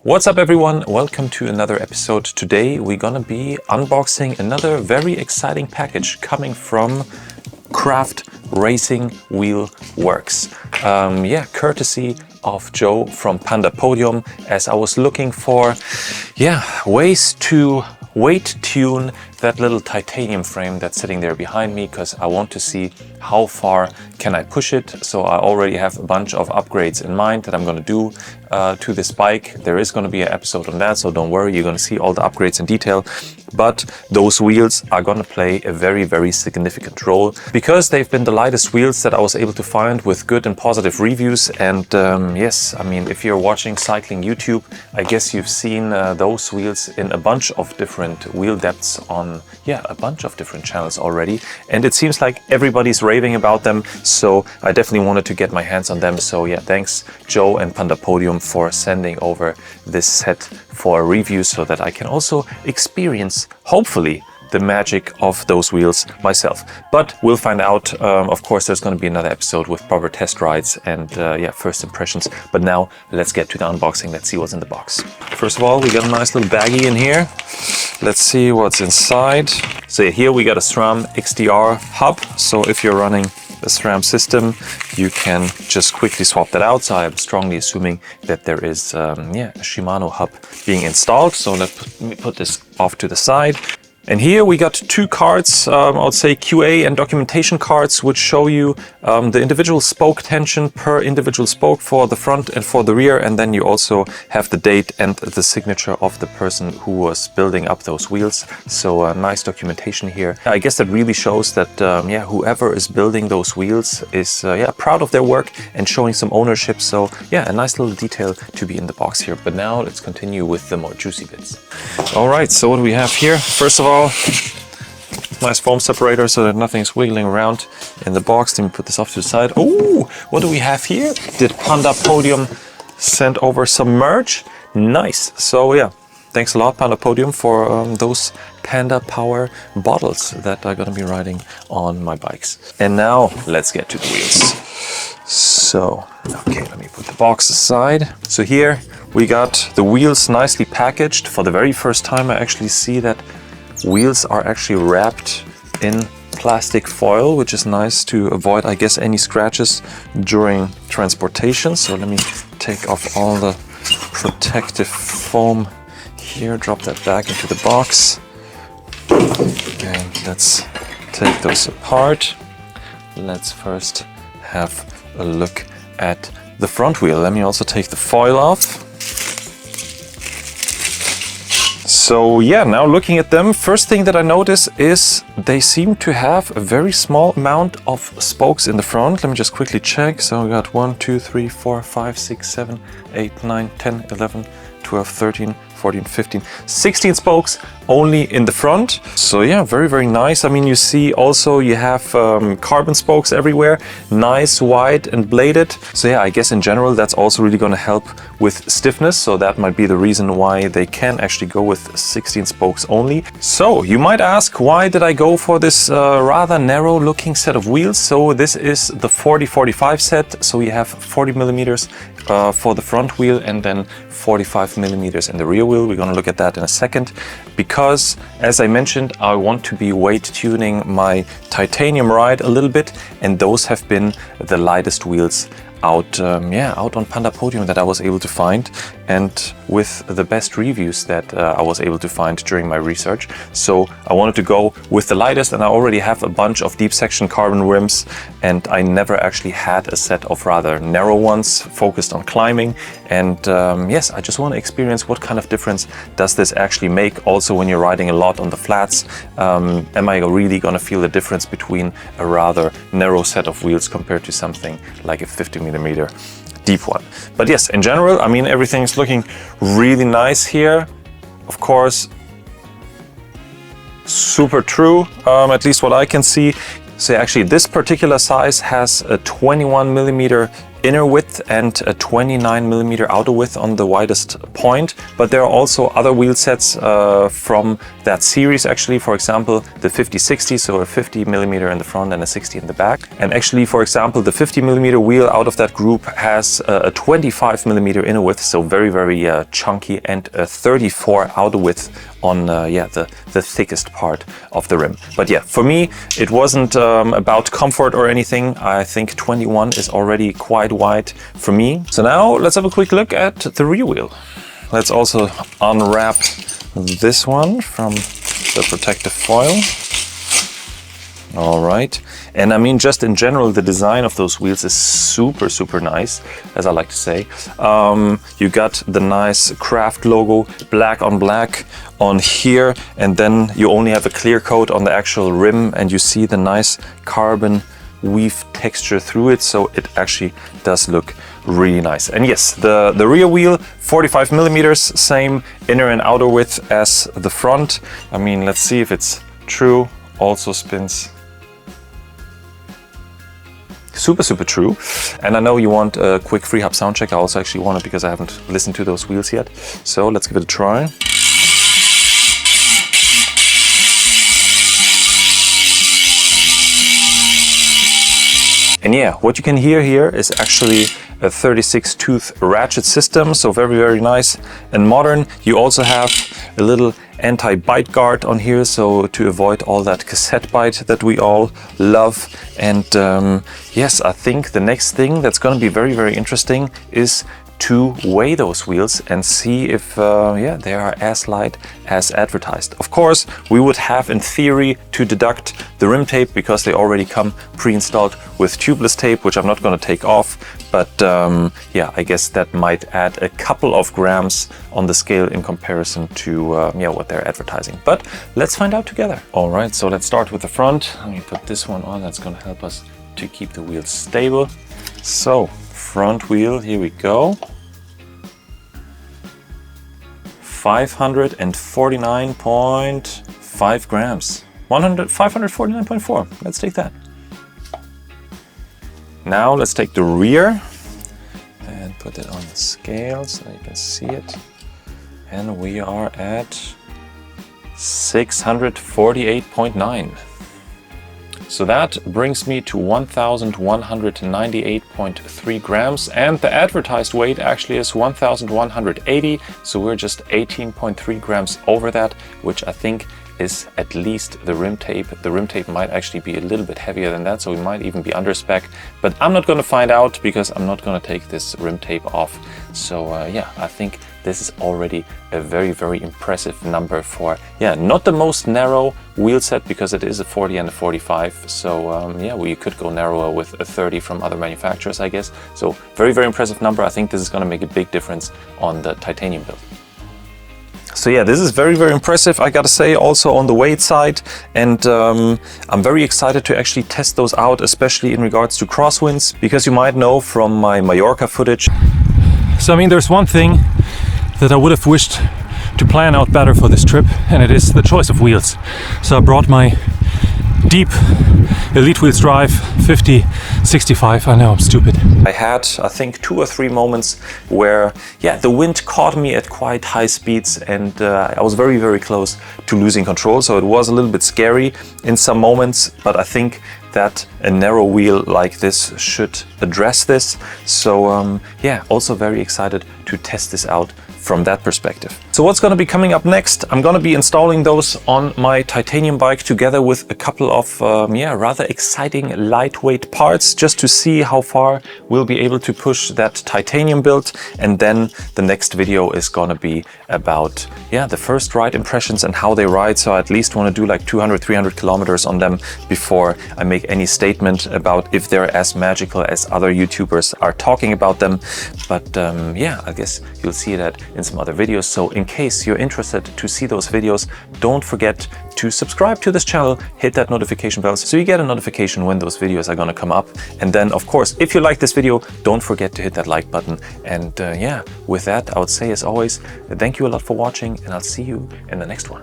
What's up everyone, welcome to another episode. Today we're gonna be unboxing another very exciting package coming from Craft Racing Wheel Works. Courtesy of Joe from Panda Podium, as I was looking for ways to weight tune that little titanium frame that's sitting there behind me, because I want to see how far can I push it. So I already have a bunch of upgrades in mind that I'm going to do to this bike. There is going to be an episode on that, so don't worry, you're going to see all the upgrades in detail. But those wheels are going to play a very, very significant role because they've been the lightest wheels that I was able to find with good and positive reviews. And yes, I mean, if you're watching cycling YouTube, I guess you've seen those wheels in a bunch of different wheel depths on a bunch of different channels already. And it seems like everybody's raving about them. So I definitely wanted to get my hands on them. So yeah, thanks Joe and Panda Podium for sending over this set for a review so that I can also experience, hopefully, the magic of those wheels myself. But we'll find out. Of course, there's going to be another episode with proper test rides and first impressions. But now let's get to the unboxing. Let's see what's in the box. First of all, we got a nice little baggie in here. Let's see what's inside. So here we got a SRAM XDR hub. So if you're running the SRAM system, you can just quickly swap that out. So I'm strongly assuming that there is a Shimano hub being installed. So let me put this off to the side. And here we got two cards, I would say QA and documentation cards, which show you the individual spoke tension per individual spoke for the front and for the rear. And then you also have the date and the signature of the person who was building up those wheels. So nice documentation here. I guess that really shows that whoever is building those wheels is proud of their work and showing some ownership. So yeah, a nice little detail to be in the box here. But now let's continue with the more juicy bits. All right, so what do we have here? First of all, nice foam separator so that nothing's wiggling around in the box. Let me put this off to the side. Oh, what do we have here? Did Panda Podium send over some merch? Nice. So yeah, thanks a lot Panda Podium for those Panda Power bottles that are going to be riding on my bikes. And now let's get to the wheels. So, okay, let me put the box aside. So here we got the wheels nicely packaged. For the very first time I actually see that wheels are actually wrapped in plastic foil, which is nice to avoid, I guess, any scratches during transportation. So let me take off all the protective foam here, drop that back into the box. And let's take those apart. Let's first have a look at the front wheel. Let me also take the foil off. So yeah, now looking at them, first thing that I notice is they seem to have a very small amount of spokes in the front. Let me just quickly check. So we got 1, 2, 3, 4, 5, 6, 7, 8, 9, 10, 11, 12, 13, 14, 15, 16 spokes only in the front. So yeah, very, very nice. I mean, you see also you have carbon spokes everywhere, nice, wide and bladed. So yeah, I guess in general, that's also really going to help with stiffness. So that might be the reason why they can actually go with 16 spokes only. So you might ask, why did I go for this rather narrow looking set of wheels? So this is the 4045 set. So you have 40 millimeters for the front wheel and then 45 millimeters in the rear wheel. We're going to look at that in a second, because as I mentioned, I want to be weight tuning my titanium ride a little bit, and those have been the lightest wheels out on Panda Podium that I was able to find, and with the best reviews that I was able to find during my research. So I wanted to go with the lightest, and I already have a bunch of deep section carbon rims, and I never actually had a set of rather narrow ones focused on climbing. And yes, I just want to experience what kind of difference does this actually make also when you're riding a lot on the flats. Am I really going to feel the difference between a rather narrow set of wheels compared to something like a 50 millimeter deep one? But yes, in general, I mean, everything's looking really nice here. Of course, super true, at least what I can see. So actually this particular size has a 21 millimeter inner width and a 29mm outer width on the widest point, but there are also other wheel sets from that series actually. For example, the 50/60, so a 50mm in the front and a 60 in the back. And actually, for example, the 50mm wheel out of that group has a 25mm inner width, so very chunky, and a 34 outer width on the thickest part of the rim. But yeah, for me it wasn't about comfort or anything. I think 21 is already quite wide for me. So now let's have a quick look at the rear wheel. Let's also unwrap this one from the protective foil. All right, and I mean, just in general, the design of those wheels is super nice, as I like to say. You got the nice Craft logo, black on black on here, and then you only have a clear coat on the actual rim, and you see the nice carbon weave texture through it, so it actually does look really nice. And yes, the rear wheel, 45mm, same inner and outer width as the front. I mean, let's see if it's true. Also spins super true. And I know you want a quick free hub sound check. I also actually want it because I haven't listened to those wheels yet. So let's give it a try. And yeah, what you can hear here is actually a 36 tooth ratchet system, so very nice and modern. You also have a little anti-bite guard on here, so to avoid all that cassette bite that we all love. And yes, I think the next thing that's going to be very interesting is to weigh those wheels and see if they are as light as advertised. Of course, we would have in theory to deduct the rim tape because they already come pre-installed with tubeless tape, which I'm not going to take off. But yeah, I guess that might add a couple of grams on the scale in comparison to what they're advertising. But let's find out together. All right, so let's start with the front. Let me put this one on. That's going to help us to keep the wheels stable. So front wheel, here we go. 549.5 grams. 549.4. Let's take that. Now let's take the rear and put it on the scale so you can see it. And we are at 648.9. So that brings me to 1,198.3 grams, and the advertised weight actually is 1,180, so we're just 18.3 grams over that, which I think is at least the rim tape. The rim tape might actually be a little bit heavier than that, so we might even be under spec, but I'm not going to find out because I'm not going to take this rim tape off. So yeah, I think this is already a very impressive number for, not the most narrow wheel set because it is a 40 and a 45. So yeah, we could go narrower with a 30 from other manufacturers, I guess. So very impressive number. I think this is going to make a big difference on the titanium build. So yeah, this is very impressive, I gotta say, also on the weight side. And I'm very excited to actually test those out, especially in regards to crosswinds, because you might know from my Mallorca footage. So I mean, there's one thing that I would have wished to plan out better for this trip, and it is the choice of wheels. So I brought my Deep Elite Wheels Drive 50/65. I know, I'm stupid. I had, I think, 2 or 3 moments where, the wind caught me at quite high speeds, and I was very close to losing control. So it was a little bit scary in some moments, but I think that a narrow wheel like this should address this. So also very excited to test this out from that perspective. So what's going to be coming up next? I'm going to be installing those on my titanium bike together with a couple of rather exciting lightweight parts, just to see how far we'll be able to push that titanium build. And then the next video is going to be about the first ride impressions and how they ride. So I at least want to do like 200-300 kilometers on them before I make any statement about if they're as magical as other YouTubers are talking about them. But I guess you'll see that in some other videos. So in case you're interested to see those videos, don't forget to subscribe to this channel, hit that notification bell so you get a notification when those videos are going to come up. And then, of course, if you like this video, don't forget to hit that like button. And with that, I would say, as always, thank you a lot for watching, and I'll see you in the next one.